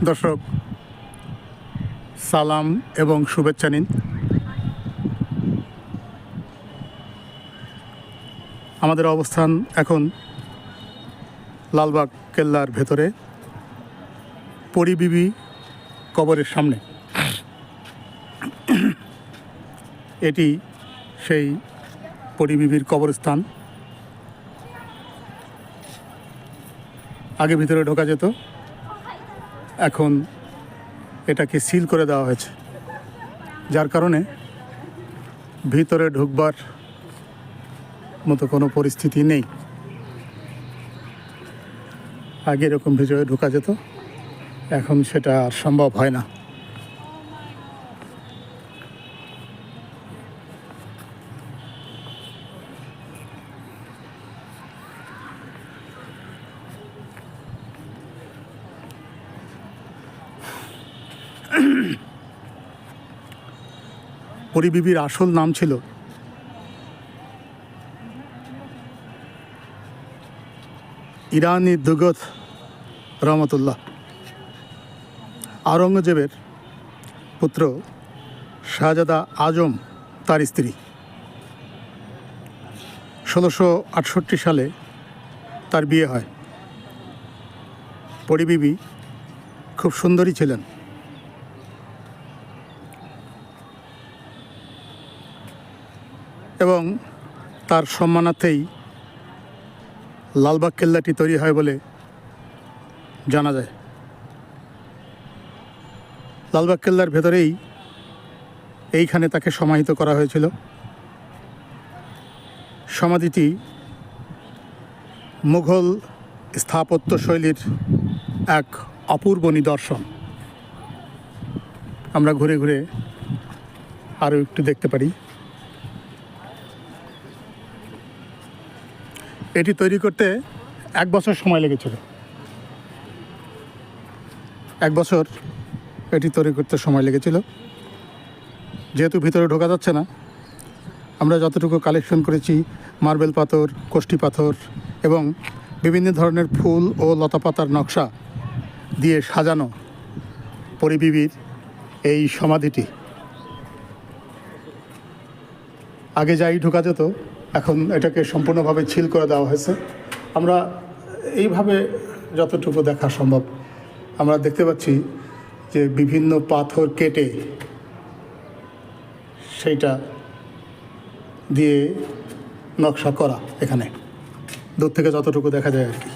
দর্শক, সালাম এবং শুভেচ্ছা নিন। আমাদের অবস্থান এখন লালবাগ কেল্লার ভেতরে পরী বিবি কবরের সামনে। এটি সেই পরী বিবির কবরস্থান। আগে ভিতরে ঢোকা যেত, এখন এটাকে সিল করে দেওয়া হয়েছে, যার কারণে ভিতরে ঢুকবার মতো কোনো পরিস্থিতি নেই। আগে এরকম ভিতরে ঢোকা যেত, এখন সেটা আর সম্ভব হয় না। পরী বিবির আসল নাম ছিল ইরানি দুগত রহমতুল্লাহ। আওরঙ্গজেবের পুত্র শাহজাদা আজম তার স্ত্রী। 1668 সালে তার বিয়ে হয়। পরী বিবি খুব সুন্দরী ছিলেন। এবং তার সম্মানার্থেই লালবাগ কেল্লাটি তৈরি হয় বলে জানা যায়। লালবাগ কেল্লার ভেতরেই এইখানে তাকে সমাহিত করা হয়েছিল। সমাধিটি মুঘল স্থাপত্য শৈলীর এক অপূর্ব নিদর্শন। আমরা ঘুরে ঘুরে আরও একটু দেখতে পারি। এটি তৈরি করতে 1 বছর সময় লেগেছিল। 1 বছর এটি তৈরি করতে সময় লেগেছিল। যেহেতু ভিতরে ঢোকা যাচ্ছে না, আমরা যতটুকু কালেকশন করেছি মার্বেল পাথর, কোষ্ঠী পাথর এবং বিভিন্ন ধরনের ফুল ও লতাপাতার নকশা দিয়ে সাজানো পরী বিবির এই সমাধিটি। আগে যাই ঢোকা যেত, এখন এটাকে সম্পূর্ণভাবে ছিল করে দেওয়া হয়েছে। আমরা এইভাবে যতটুকু দেখা সম্ভব আমরা দেখতে পাচ্ছি যে বিভিন্ন পাথর কেটে সেইটা দিয়ে নকশা করা। এখানে দূর থেকে যতটুকু দেখা যায় আর কি।